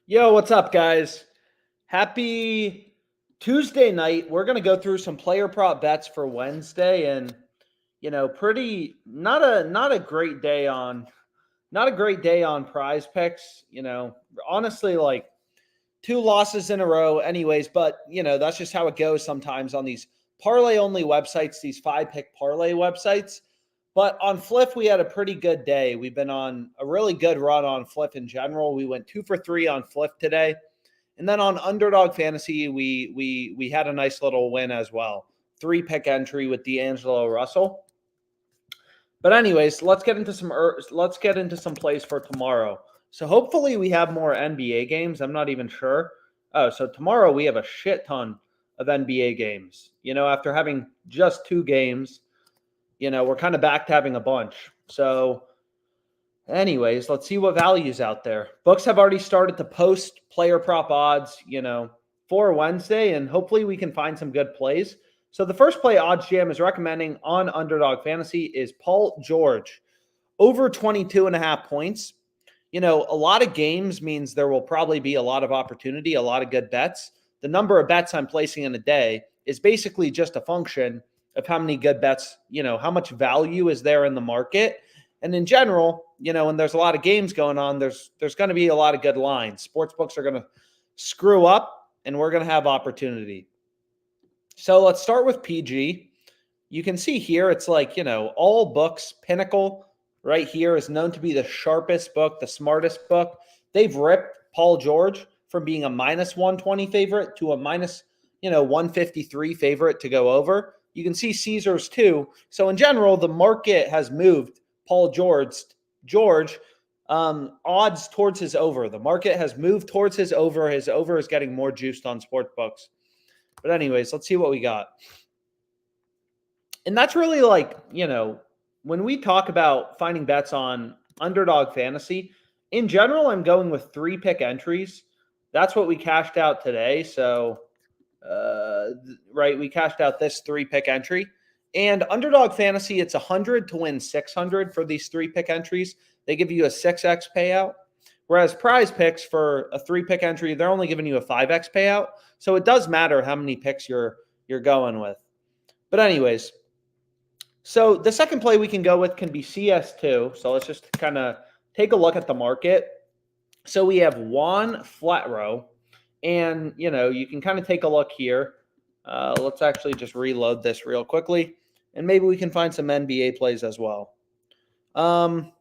Yo, what's up, guys? Happy Tuesday night. We're going to go through some player prop bets for Wednesday and pretty not a great day on prize picks, honestly, like two losses in a row anyways, but that's just how it goes sometimes on these parlay only websites, these 5-pick parlay websites. But on Fliff, we had a pretty good day. We've been on a really good run on Fliff in general. We went 2 for 3 on Fliff today. And then on Underdog Fantasy, we had a nice little win as well. 3-pick entry with D'Angelo Russell. But anyways, let's get into some plays for tomorrow. So hopefully we have more NBA games. I'm not even sure. Oh, so tomorrow we have a shit ton of NBA games. After having just 2 games, we're kind of back to having a bunch. So anyways, let's see what value's out there. Books have already started to post player prop odds, for Wednesday, and hopefully we can find some good plays. So the first play Odds Jam is recommending on Underdog Fantasy is Paul George, over 22.5 points. A lot of games means there will probably be a lot of opportunity, a lot of good bets. The number of bets I'm placing in a day is basically just a function of how many good bets, how much value is there in the market. And in general, when there's a lot of games going on, there's going to be a lot of good lines. Sports books are going to screw up, and we're going to have opportunity. So let's start with PG. You can see here, it's like, all books, Pinnacle right here is known to be the sharpest book, the smartest book. They've ripped Paul George from being a minus 120 favorite to a minus, 153 favorite to go over. You can see Caesars too. So in general, the market has moved Paul George odds towards his over. The market has moved towards his over. His over is getting more juiced on sports books. But anyways, let's see what we got. And that's really like, when we talk about finding bets on Underdog Fantasy, in general, I'm going with 3-pick entries. That's what we cashed out today. So, we cashed out this 3-pick entry. And Underdog Fantasy, it's 100 to win 600 for these 3-pick entries. They give you a 6x payout. Whereas PrizePicks for a 3-pick entry, they're only giving you a 5x payout. So it does matter how many picks you're going with. But anyways, so the second play we can go with can be CS2. So let's just kind of take a look at the market. So we have Juan Flatrow, and you can kind of take a look here. Let's actually just reload this real quickly, and maybe we can find some NBA plays as well. So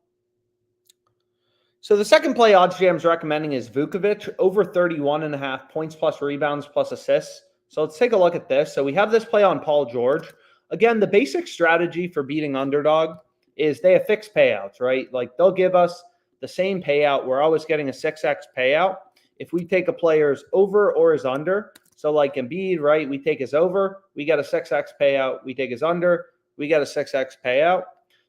the second play Odds Jam's recommending is Vukovic, over 31.5 points plus rebounds plus assists. So let's take a look at this. So we have this play on Paul George. Again, the basic strategy for beating Underdog is they have fixed payouts, right? Like they'll give us the same payout. We're always getting a 6x payout if we take a player's over or his under. So like Embiid, right? We take his over, we get a 6x payout. We take his under, we get a 6x payout.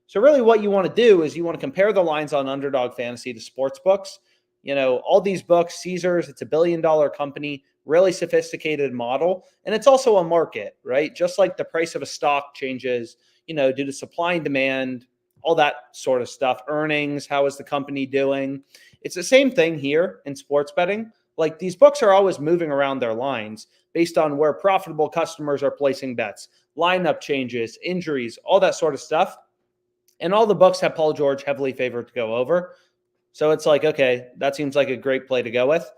So really what you want to do is you want to compare the lines on Underdog Fantasy to sports books. All these books, Caesars, it's a $1 billion company, really sophisticated model. And it's also a market, right? Just like the price of a stock changes, due to supply and demand, all that sort of stuff, earnings, how is the company doing? It's the same thing here in sports betting. Like these books are always moving around their lines based on where profitable customers are placing bets, lineup changes, injuries, all that sort of stuff. And all the books have Paul George heavily favored to go over. So it's like, okay, that seems like a great play to go with.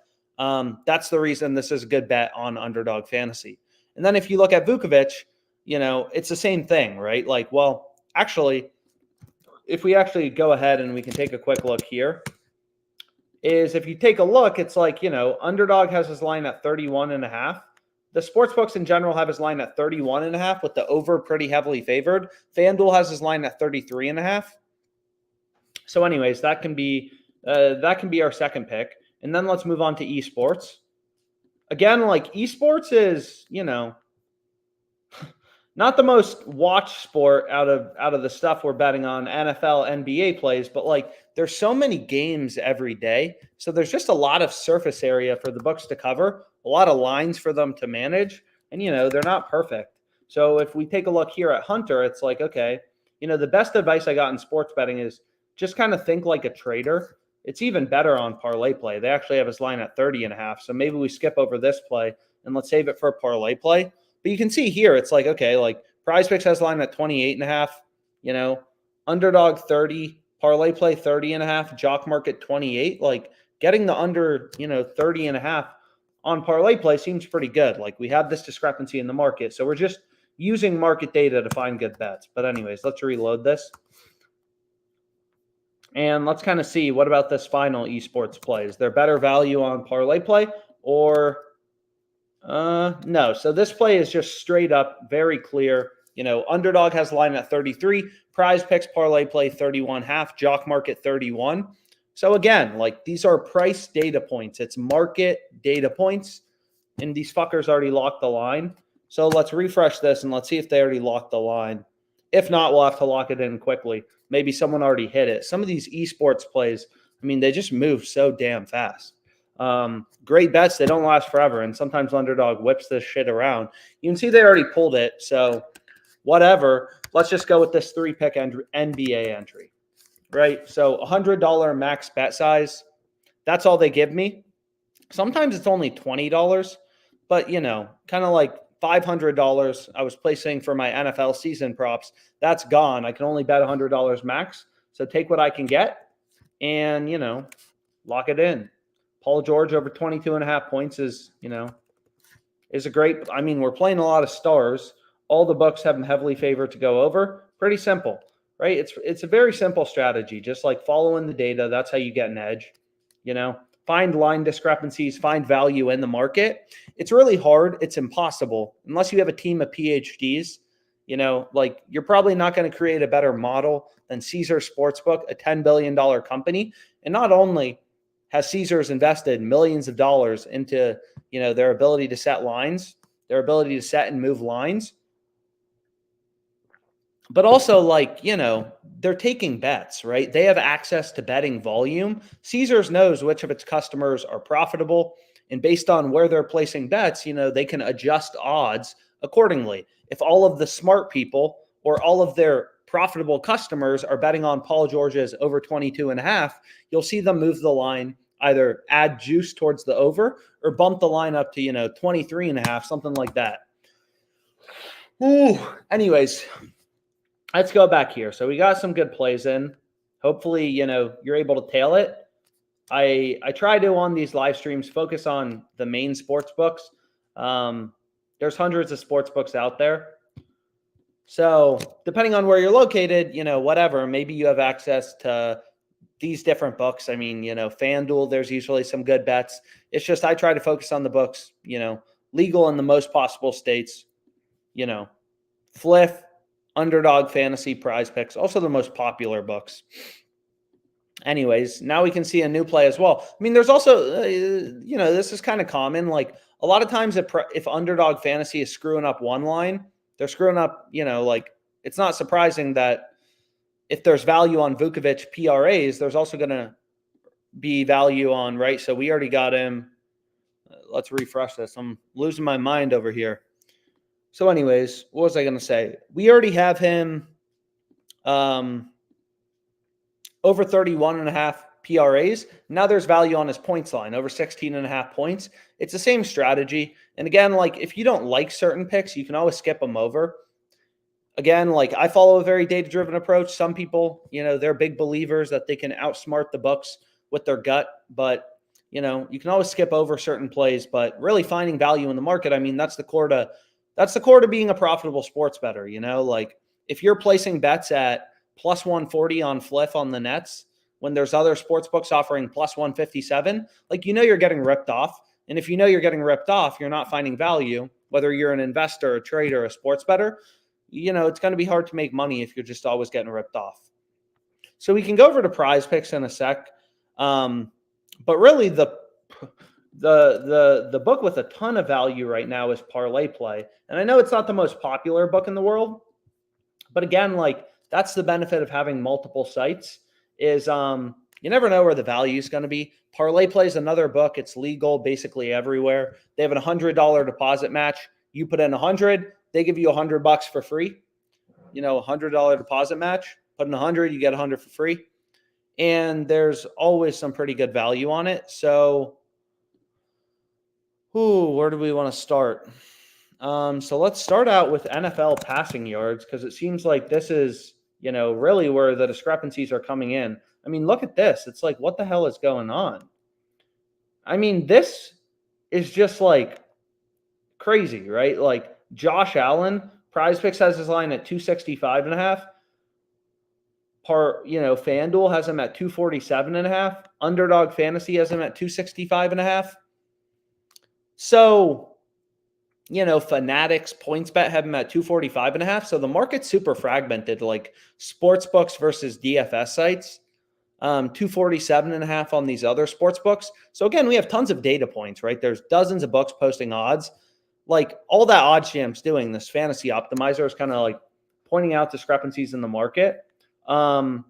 That's the reason this is a good bet on Underdog Fantasy. And then if you look at Vukovic, it's the same thing, right? Like, well, actually, if we actually go ahead and we can take a quick look here, is if you take a look, it's like, Underdog has his line at 31.5. The sports books in general have his line at 31.5 with the over pretty heavily favored. FanDuel has his line at 33.5. So anyways, that can be our second pick. And then let's move on to esports. Again, like esports is, not the most watched sport out of the stuff we're betting on, NFL, NBA plays, but like there's so many games every day. So there's just a lot of surface area for the books to cover, a lot of lines for them to manage, and they're not perfect. So if we take a look here at Hunter, it's like, okay, the best advice I got in sports betting is just kind of think like a trader. It's even better on ParlayPlay. They actually have his line at 30.5. So maybe we skip over this play and let's save it for ParlayPlay. But you can see here, it's like, okay, like PrizePicks has line at 28.5, Underdog 30, ParlayPlay 30.5, JockMKT 28. Like getting the under, 30.5 on ParlayPlay seems pretty good. Like we have this discrepancy in the market. So we're just using market data to find good bets. But anyways, let's reload this. And let's kind of see, what about this final esports play? Is there better value on ParlayPlay or no? So this play is just straight up, very clear. Underdog has line at 33, PrizePicks ParlayPlay 31.5, JockMKT 31. So again, like these are price data points. It's market data points, and these fuckers already locked the line. So let's refresh this and let's see if they already locked the line. If not, we'll have to lock it in quickly. Maybe someone already hit it. Some of these esports plays, I mean, they just move so damn fast. Great bets, they don't last forever, and sometimes Underdog whips this shit around. You can see they already pulled it, so whatever. Let's just go with this 3-pick NBA entry, right? So $100 max bet size. That's all they give me. Sometimes it's only $20, but, kind of like $500 I was placing for my NFL season props. That's gone. I can only bet $100 max. So take what I can get and, lock it in. Paul George over 22.5 points is a great, I mean, we're playing a lot of stars. All the books have them heavily favored to go over. Pretty simple, right? It's a very simple strategy. Just like following the data. That's how you get an edge, Find line discrepancies, find value in the market. It's really hard. It's impossible unless you have a team of PhDs. Like you're probably not going to create a better model than Caesars Sportsbook, a $10 billion company. And not only has Caesars invested millions of dollars into, their ability to set lines, their ability to set and move lines, but also they're taking bets, right? They have access to betting volume. Caesars knows which of its customers are profitable. And based on where they're placing bets, they can adjust odds accordingly. If all of the smart people or all of their profitable customers are betting on Paul George's over 22.5, you'll see them move the line, either add juice towards the over or bump the line up to, 23.5, something like that. Ooh, anyways, let's go back here. So we got some good plays in. Hopefully, you're able to tail it. I try to, on these live streams, focus on the main sports books. There's hundreds of sports books out there. So depending on where you're located, whatever, maybe you have access to these different books. I mean, FanDuel, there's usually some good bets. It's just I try to focus on the books, legal in the most possible states, Fliff, Underdog Fantasy, PrizePicks, also the most popular books. Anyways, now we can see a new play as well. I mean, there's also, this is kind of common. Like a lot of times if Underdog Fantasy is screwing up one line, they're screwing up, it's not surprising that if there's value on Vukovic PRAs, there's also going to be value on, right? So we already got him. Let's refresh this. I'm losing my mind over here. So anyways, what was I going to say? We already have him over 31.5 PRAs. Now there's value on his points line, over 16.5 points. It's the same strategy. And again, like if you don't like certain picks, you can always skip them over. Again, like I follow a very data-driven approach. Some people, they're big believers that they can outsmart the books with their gut. But, you can always skip over certain plays. But really finding value in the market, I mean, that's the core to being a profitable sports bettor. Like if you're placing bets at plus 140 on Fliff on the Nets when there's other sports books offering plus 157, like you're getting ripped off. And if you're getting ripped off, you're not finding value, whether you're an investor, a trader, a sports bettor, it's going to be hard to make money if you're just always getting ripped off. So we can go over to PrizePicks in a sec. But really the book with a ton of value right now is ParlayPlay. And I know it's not the most popular book in the world, but again, like that's the benefit of having multiple sites is you never know where the value is going to be. ParlayPlay is another book. It's legal basically everywhere. They have a $100 deposit match. You put in 100, they give you $100 for free. $100 deposit match. Put in 100, you get 100 for free. and there's always some pretty good value on it. So, where do we want to start? So let's start out with NFL passing yards, because it seems like this is, really where the discrepancies are coming in. I mean, look at this. It's like, what the hell is going on? I mean, this is just like crazy, right? Like Josh Allen, PrizePicks has his line at 265.5. FanDuel has him at 247.5. Underdog Fantasy has him at 265.5. So, Fanatics, PointsBet have him at 245.5. So the market's super fragmented, like sports books versus DFS sites. 247.5 on these other sports books. So again, we have tons of data points, right? There's dozens of books posting odds. Like all that OddsJam's doing, this fantasy optimizer is kind of like pointing out discrepancies in the market. And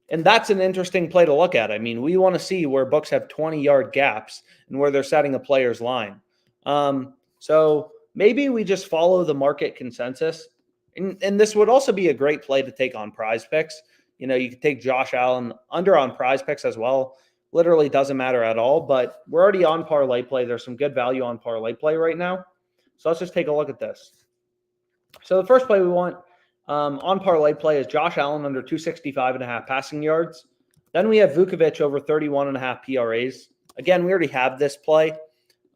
that's an interesting play to look at. I mean, we want to see where books have 20-yard gaps and where they're setting a player's line. So maybe we just follow the market consensus. And this would also be a great play to take on PrizePicks. You could take Josh Allen under on PrizePicks as well. Literally doesn't matter at all, but we're already on ParlayPlay. There's some good value on ParlayPlay right now. So let's just take a look at this. So the first play we want on ParlayPlay is Josh Allen under 265.5 passing yards. Then we have Vukovic over 31.5 PRAs. Again, we already have this play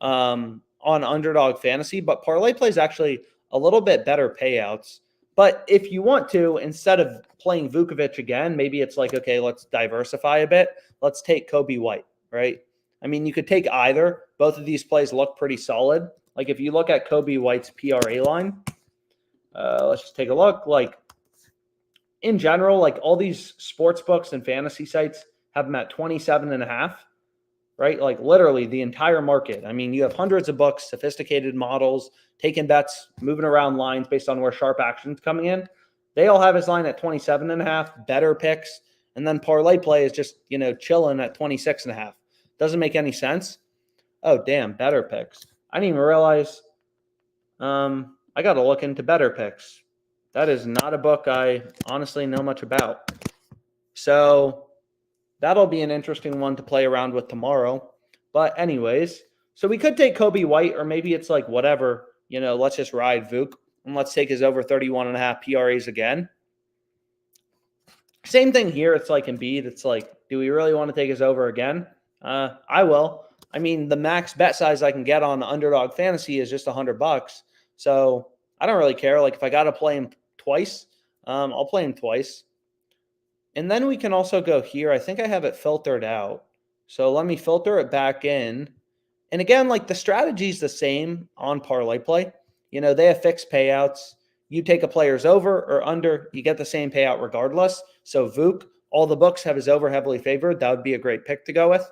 on Underdog Fantasy, but ParlayPlay is actually a little bit better payouts. But if you want to, instead of playing Vukovic again, maybe it's like, okay, let's diversify a bit. Let's take Kobe White, right? I mean, you could take either. Both of these plays look pretty solid. Like if you look at Kobe White's PRA line, let's just take a look. Like in general, like all these sports books and fantasy sites have them at 27.5, right? Like literally the entire market. I mean, you have hundreds of books, sophisticated models, taking bets, moving around lines based on where sharp action's coming in. They all have his line at 27.5, better picks. And then ParlayPlay is just, chilling at 26.5. Doesn't make any sense. Oh, damn, better picks. I didn't even realize I got to look into better picks. That is not a book I honestly know much about. So that'll be an interesting one to play around with tomorrow. But anyways, so we could take Kobe White, or maybe it's like whatever, let's just ride Vuk and let's take his over 31.5 PRAs again. Same thing here. It's like Embiid. It's like, do we really want to take his over again? I will. I mean, the max bet size I can get on Underdog Fantasy is just $100. So I don't really care. Like if I got to play him twice, I'll play him twice. And then we can also go here. I think I have it filtered out. So let me filter it back in. And again, like the strategy is the same on ParlayPlay. They have fixed payouts. You take a player's over or under, you get the same payout regardless. So Vuk, all the books have his over heavily favored. That would be a great pick to go with.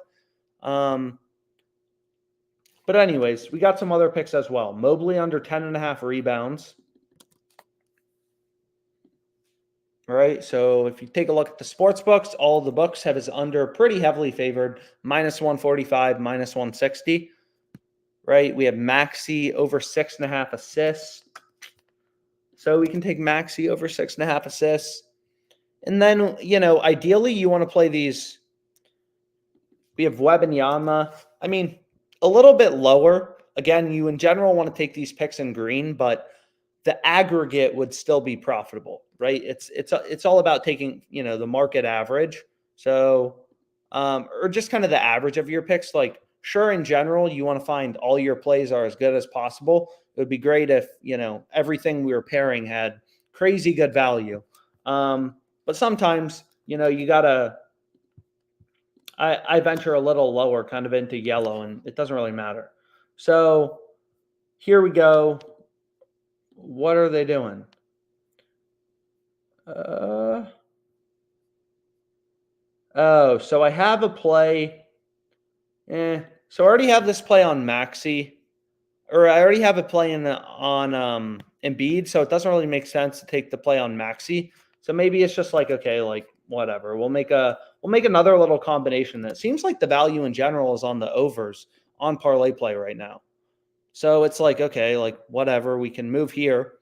But anyways, we got some other picks as well. Mobley under 10.5 rebounds. All right, so if you take a look at the sports books, all the books have his under pretty heavily favored, -145, -160. Right, we have Maxey over 6.5 assists. So we can take Maxey over 6.5 assists. And then, ideally you want to play these. We have Wembanyama. I mean, a little bit lower. Again, you in general want to take these picks in green, but the aggregate would still be profitable, right? It's all about taking, the market average. So, or just kind of the average of your picks. Like, sure, in general, you want to find all your plays are as good as possible. It would be great if, everything we were pairing had crazy good value. But sometimes, you gotta, I venture a little lower kind of into yellow, and it doesn't really matter. So here we go. What are they doing? So I have a play. So I already have this play on Maxey, or I already have a play on Embiid, so it doesn't really make sense to take the play on Maxey. So maybe it's just like, okay, like whatever. We'll make another little combination. That seems like the value in general is on the overs on ParlayPlay right now. So it's like, okay, like whatever, we can move here.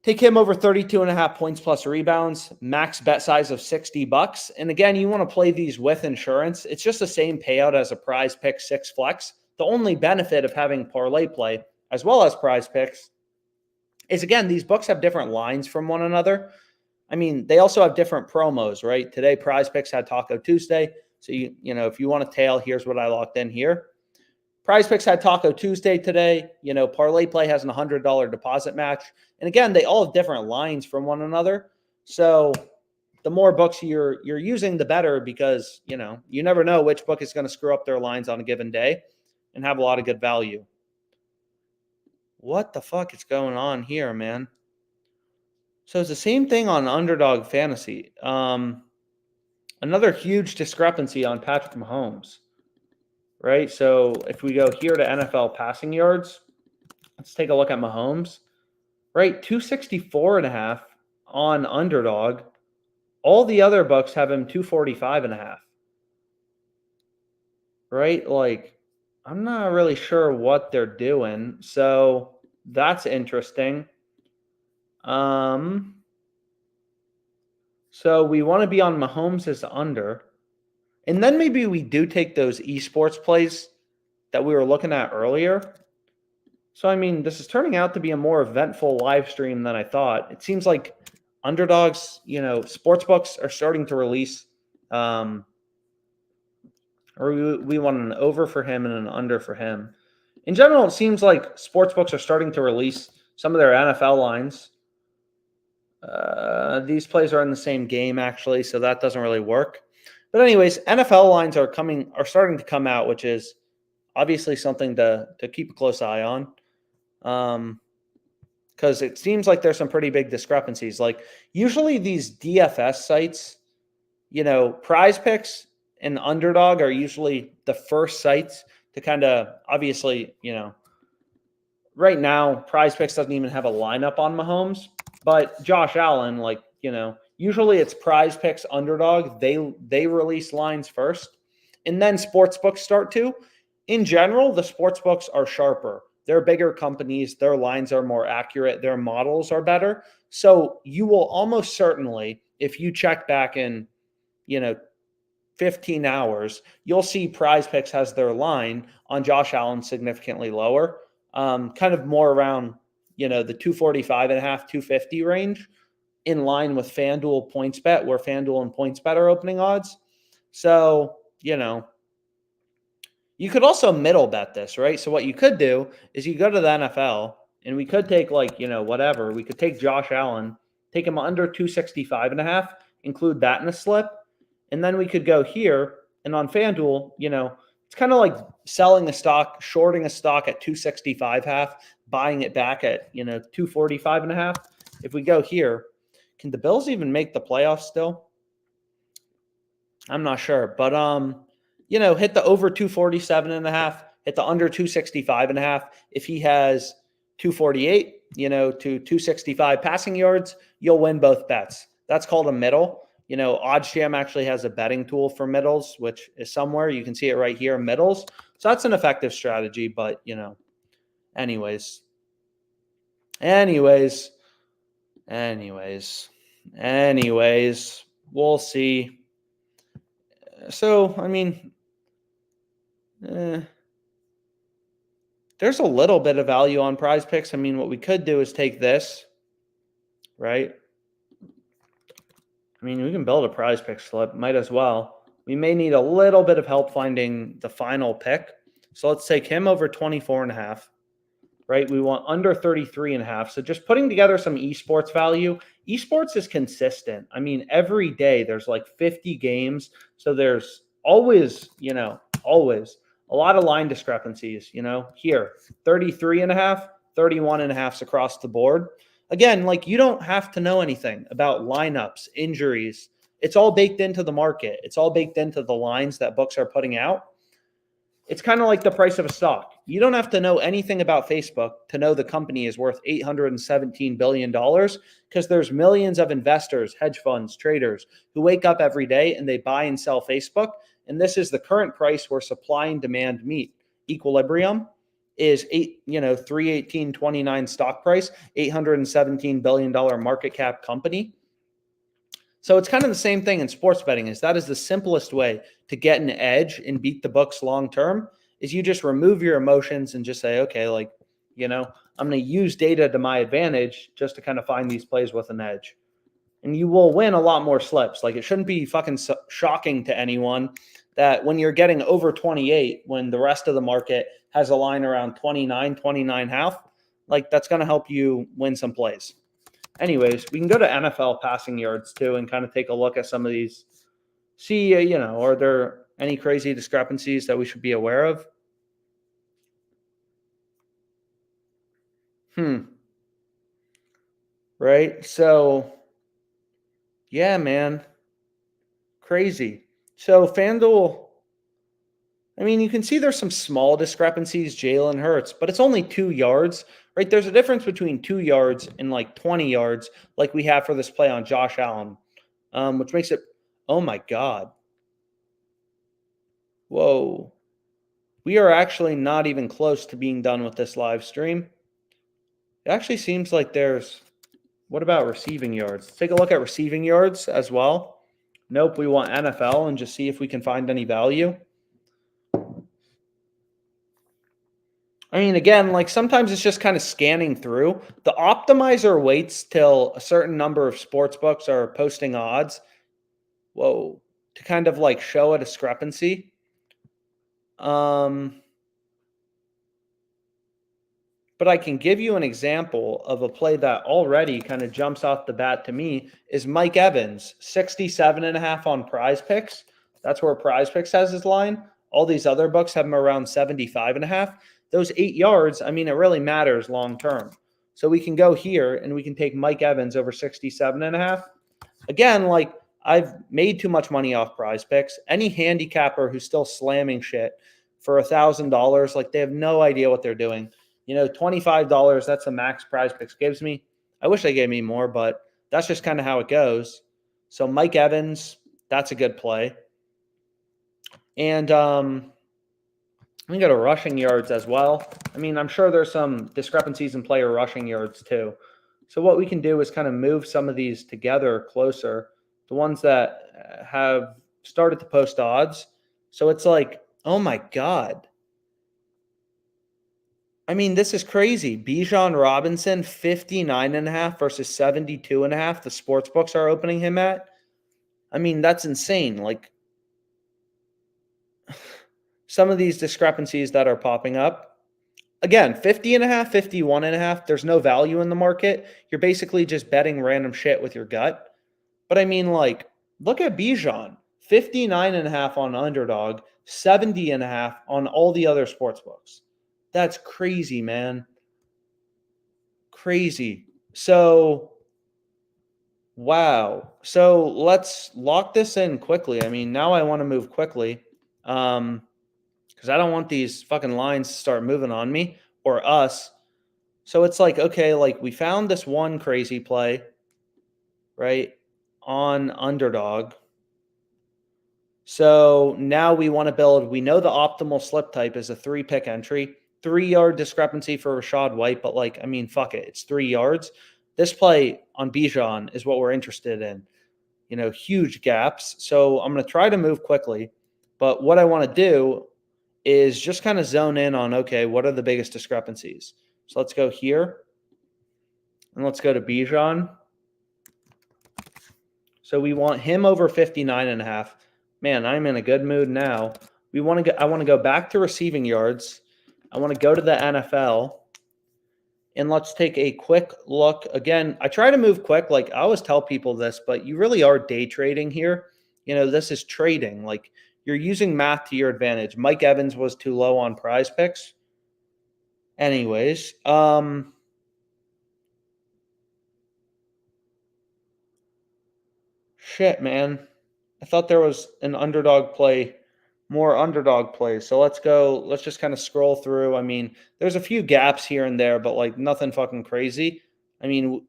Take him over 32.5 points plus rebounds, max bet size of $60. And again, you want to play these with insurance. It's just the same payout as a PrizePicks 6 flex. The only benefit of having ParlayPlay as well as PrizePicks is, again, these books have different lines from one another. I mean, they also have different promos, right? Today, PrizePicks had Taco Tuesday. So, if you want to tail, here's what I locked in here. PrizePicks had Taco Tuesday today. ParlayPlay has an $100 deposit match. And again, they all have different lines from one another. So the more books you're using, the better, because, you never know which book is going to screw up their lines on a given day and have a lot of good value. What the fuck is going on here, man? So it's the same thing on Underdog Fantasy. Another huge discrepancy on Patrick Mahomes, right? So if we go here to NFL passing yards, let's take a look at Mahomes, right? 264.5 on Underdog. All the other books have him 245.5, right? Like, I'm not really sure what they're doing. So that's interesting. So we want to be on Mahomes as under. And then maybe we do take those esports plays that we were looking at earlier. So, I mean, this is turning out to be a more eventful live stream than I thought. It seems like underdogs, sports books are starting to release, or we want an over for him and an under for him. In general, it seems like sports books are starting to release some of their NFL lines. These plays are in the same game, actually, so that doesn't really work. But anyways, NFL lines are starting to come out, which is obviously something to keep a close eye on. Because it seems like there's some pretty big discrepancies. Like, usually these DFS sites, PrizePicks and Underdog are usually the first sites to kind of, obviously, right now, PrizePicks doesn't even have a lineup on Mahomes. But Josh Allen, usually it's PrizePicks, Underdog. They release lines first, and then sportsbooks start to. In general, the sportsbooks are sharper. They're bigger companies. Their lines are more accurate. Their models are better. So you will almost certainly, if you check back in, 15 hours, you'll see PrizePicks has their line on Josh Allen significantly lower, kind of more around, the 245.5, 250 range, in line with FanDuel PointsBet, where FanDuel and PointsBet are opening odds. So, you could also middle bet this, right? So what you could do is you go to the NFL, and we could take whatever. We could take Josh Allen, take him under 265.5, include that in a slip. And then we could go here, and on FanDuel, it's kind of like selling a stock, shorting a stock at 265.5, buying it back at, 245.5. If we go here, can the Bills even make the playoffs still? I'm not sure, but hit the over 247.5, hit the under 265.5. If he has 248, to 265 passing yards, you'll win both bets. That's called a middle. OddsJam actually has a betting tool for middles, which is somewhere. You can see it right here, middles. So that's an effective strategy, but, anyways, we'll see. So, I mean, there's a little bit of value on PrizePicks. I mean, what we could do is take this, right? I mean, we can build a PrizePicks slip, might as well. We may need a little bit of help finding the final pick. So let's take him over 24.5, right? We want under 33.5. So just putting together some esports value. Esports is consistent. I mean, every day there's like 50 games. So there's always, always a lot of line discrepancies, here, 33.5, 31.5 across the board. Again, you don't have to know anything about lineups, injuries. It's all baked into the market. It's all baked into the lines that books are putting out. It's kind of like the price of a stock. You don't have to know anything about Facebook to know the company is worth $817 billion, because there's millions of investors, hedge funds, traders who wake up every day and they buy and sell Facebook. And this is the current price where supply and demand meet equilibrium. is 318.29 stock price, $817 billion market cap company. So it's kind of the same thing in sports betting. That is the simplest way to get an edge and beat the books long term. Is you just remove your emotions and just say, okay, like, I'm going to use data to my advantage just to kind of find these plays with an edge. And you will win a lot more slips. Like, it shouldn't be fucking shocking to anyone that when you're getting over 28, when the rest of the market has a line around 29 half, like, that's going to help you win some plays. Anyways, we can go to NFL passing yards too and kind of take a look at some of these. See, are there any crazy discrepancies that we should be aware of? Right? So, yeah, man. Crazy. So, FanDuel, I mean, you can see there's some small discrepancies, Jalen Hurts, but it's only 2 yards, right? There's a difference between 2 yards and like 20 yards, like we have for this play on Josh Allen, which makes it, oh my God. Whoa. We are actually not even close to being done with this live stream. It actually seems like what about receiving yards? Let's take a look at receiving yards as well. Nope, we want NFL and just see if we can find any value. I mean, again, like sometimes it's just kind of scanning through. The optimizer waits till a certain number of sports books are posting odds. Whoa, to kind of like show a discrepancy. But I can give you an example of a play that already kind of jumps off the bat to me is Mike Evans, 67.5 on PrizePicks. That's where PrizePicks has his line. All these other books have him around 75.5. Those 8 yards, I mean, it really matters long term. So we can go here and we can take Mike Evans over 67.5. Again, like I've made too much money off PrizePicks. Any handicapper who's still slamming shit for $1,000, like they have no idea what they're doing. $25, that's the max PrizePicks gives me. I wish they gave me more, but that's just kind of how it goes. So Mike Evans, that's a good play. And we can go to rushing yards as well. I mean, I'm sure there's some discrepancies in player rushing yards too. So what we can do is kind of move some of these together closer, the ones that have started to post odds. So it's like, oh my God. I mean, this is crazy. Bijan Robinson, 59.5 versus 72.5. The sports books are opening him at. I mean, that's insane. Like, some of these discrepancies that are popping up. Again, 50.5, 51.5. There's no value in the market. You're basically just betting random shit with your gut. But I mean, like, look at Bijan. 59.5 on Underdog, 70.5 on all the other sports books. That's crazy, man. Crazy. So, wow. So let's lock this in quickly. I mean, now I want to move quickly because I don't want these fucking lines to start moving on me or us. So it's like, okay, like we found this one crazy play, right, on Underdog. So now we want to build, we know the optimal slip type is a 3-pick entry. 3-yard discrepancy for Rachaad White, but like, I mean, fuck it. It's 3 yards. This play on Bijan is what we're interested in. Huge gaps. So I'm going to try to move quickly. But what I want to do is just kind of zone in on, okay, what are the biggest discrepancies? So let's go here. And let's go to Bijan. So we want him over 59.5. Man, I'm in a good mood now. I want to go back to receiving yards. I want to go to the NFL, and let's take a quick look. Again, I try to move quick. Like I always tell people this, but you really are day trading here. This is trading. Like you're using math to your advantage. Mike Evans was too low on PrizePicks. Anyways, shit, man. I thought there was an underdog play. More underdog plays. So let's go. Let's just kind of scroll through. I mean, there's a few gaps here and there, but like nothing fucking crazy. I mean,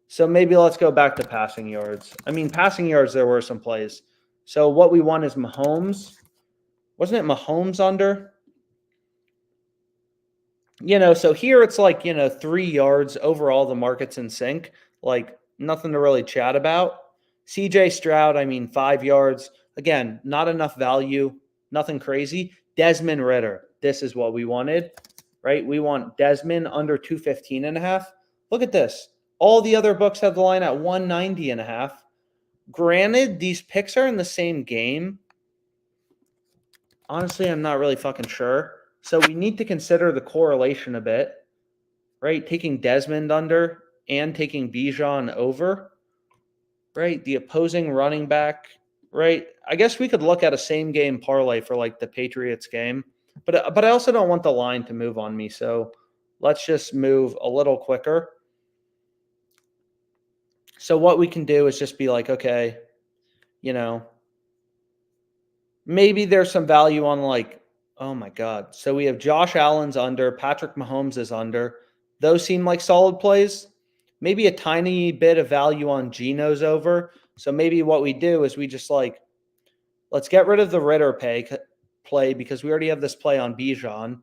so maybe let's go back to passing yards. I mean, passing yards, there were some plays. So what we want is Mahomes. Wasn't it Mahomes under? So here it's like, 3 yards overall, the market's in sync, like nothing to really chat about. CJ Stroud, I mean, 5 yards. Again, not enough value, nothing crazy. Desmond Ritter, this is what we wanted, right? We want Desmond under 215.5. Look at this. All the other books have the line at 190.5. Granted, these picks are in the same game. Honestly, I'm not really fucking sure. So we need to consider the correlation a bit, right? Taking Desmond under and taking Bijan over, right? The opposing running back, right? I guess we could look at a same game parlay for like the Patriots game, but I also don't want the line to move on me. So let's just move a little quicker. So what we can do is just be like, okay, maybe there's some value on like, oh my God. So we have Josh Allen's under, Patrick Mahomes is under. Those seem like solid plays. Maybe a tiny bit of value on Geno's over. So maybe what we do is we just like, let's get rid of the Ritter play because we already have this play on Bijan.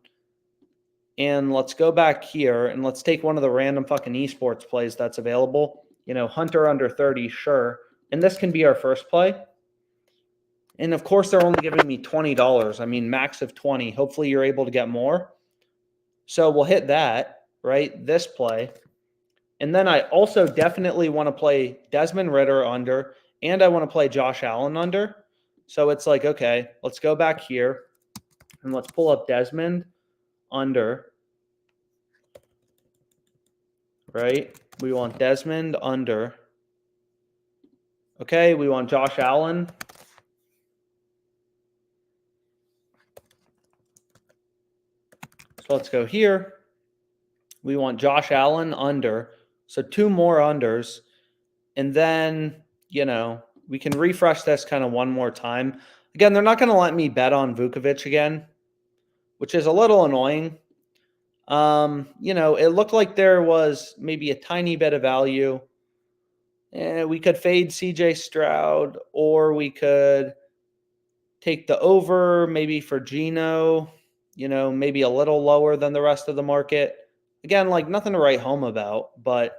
And let's go back here and let's take one of the random fucking esports plays that's available. Hunter under 30, sure. And this can be our first play. And of course, they're only giving me $20. I mean, max of 20. Hopefully, you're able to get more. So we'll hit that, right? This play. And then I also definitely want to play Desmond Ritter under, and I want to play Josh Allen under. So it's like, okay, let's go back here and let's pull up Desmond under, right? We want Desmond under. Okay, we want Josh Allen. So let's go here. We want Josh Allen under. So 2 more unders. And then, we can refresh this kind of one more time. Again, they're not going to let me bet on Vukovic again, which is a little annoying. It looked like there was maybe a tiny bit of value. We could fade CJ Stroud, or we could take the over maybe for Geno, maybe a little lower than the rest of the market. Again, like nothing to write home about, but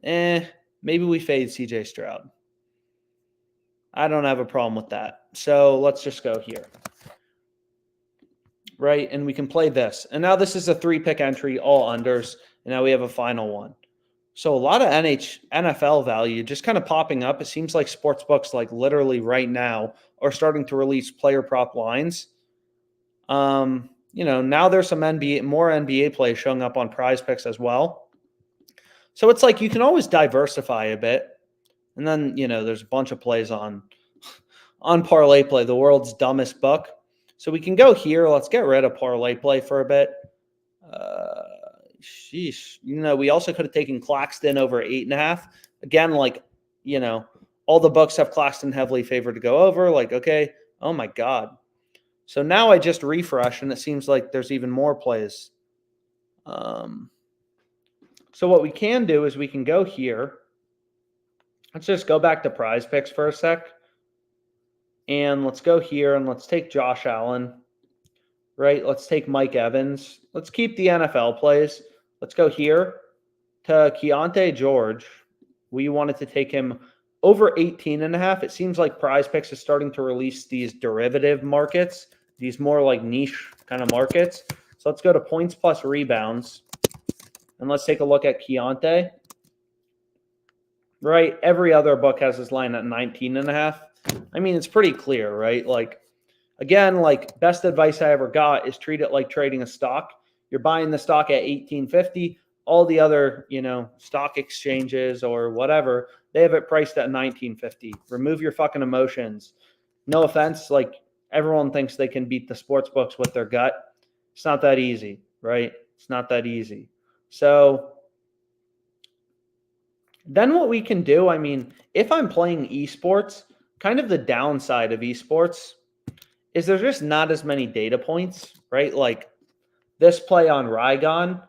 maybe we fade CJ Stroud. I don't have a problem with that. So let's just go here. Right, and we can play this. And now this is a 3-pick entry, all unders, and now we have a final one. So a lot of NFL value just kind of popping up. It seems like sportsbooks, like literally right now, are starting to release player prop lines. Now there's some more NBA plays showing up on PrizePicks as well. So it's like you can always diversify a bit. And then, there's a bunch of plays on ParlayPlay, the world's dumbest book. So we can go here. Let's get rid of ParlayPlay for a bit. We also could have taken Claxton over 8.5. Again, all the books have Claxton heavily favored to go over. Like, okay, oh my God. So now I just refresh, and it seems like there's even more plays. So what we can do is we can go here. Let's just go back to PrizePicks for a sec. And let's go here, and let's take Josh Allen. Right? Let's take Mike Evans. Let's keep the NFL plays. Let's go here to Keontae George. We wanted to take him over 18.5. It seems like PrizePicks is starting to release these derivative markets, these more like niche kind of markets. So let's go to points plus rebounds. And let's take a look at Keontae. Right? Every other book has his line at 19.5. I mean, it's pretty clear, right? Like, again, like best advice I ever got is treat it like trading a stock. You're buying the stock at 18.50. All the other, stock exchanges or whatever, they have it priced at 19.50. Remove your fucking emotions. No offense, like everyone thinks they can beat the sports books with their gut. It's not that easy, right? It's not that easy. So then what we can do, I mean, if I'm playing esports, kind of the downside of esports is there's just not as many data points, right? Like this play on Rygon,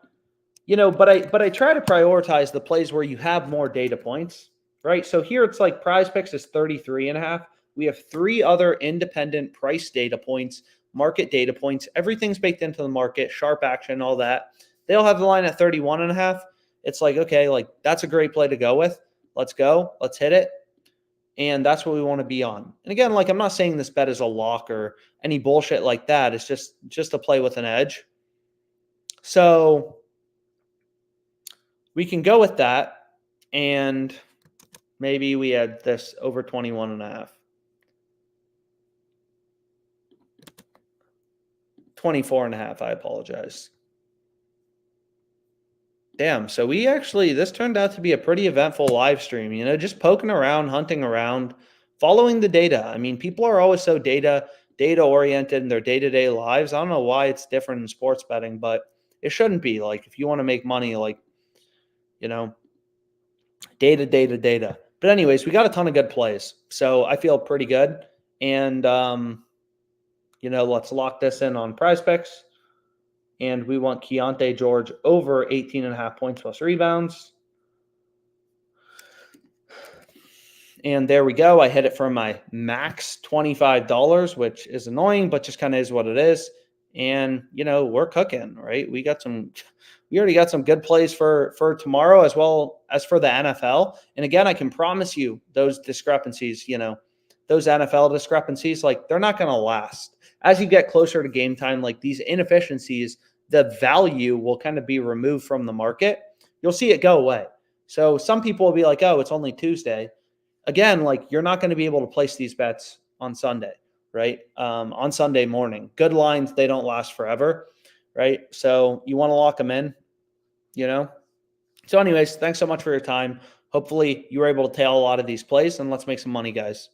but I try to prioritize the plays where you have more data points, right? So here it's like PrizePicks is 33.5. We have 3 other independent price data points market data points. Everything's baked into the market, sharp action, all that. They'll have the line at 31.5. It's like, okay, like that's a great play to go with. Let's go. Let's hit it. And that's what we want to be on. And again, like I'm not saying this bet is a lock or any bullshit like that. It's just a play with an edge. So we can go with that. And maybe we had this over 21.5. 24.5, I apologize. Damn, so this turned out to be a pretty eventful live stream, just poking around, hunting around, following the data. I mean, people are always so data oriented in their day-to-day lives. I don't know why it's different in sports betting, but it shouldn't be. Like, if you want to make money, like, data. But anyways, we got a ton of good plays. So I feel pretty good. And, let's lock this in on PrizePicks. And we want Keontae George over 18.5 points plus rebounds. And there we go. I hit it for my max $25, which is annoying, but just kind of is what it is. And, we're cooking, right? We already got some good plays for tomorrow as well as for the NFL. And again, I can promise you those discrepancies, those NFL discrepancies, like they're not going to last. As you get closer to game time, like these inefficiencies, the value will kind of be removed from the market. You'll see it go away. So some people will be like, oh, it's only Tuesday. Again, like you're not going to be able to place these bets on Sunday, right? On Sunday morning. Good lines, they don't last forever, right? So you want to lock them in, So anyways, thanks so much for your time. Hopefully you were able to tail a lot of these plays, and let's make some money, guys.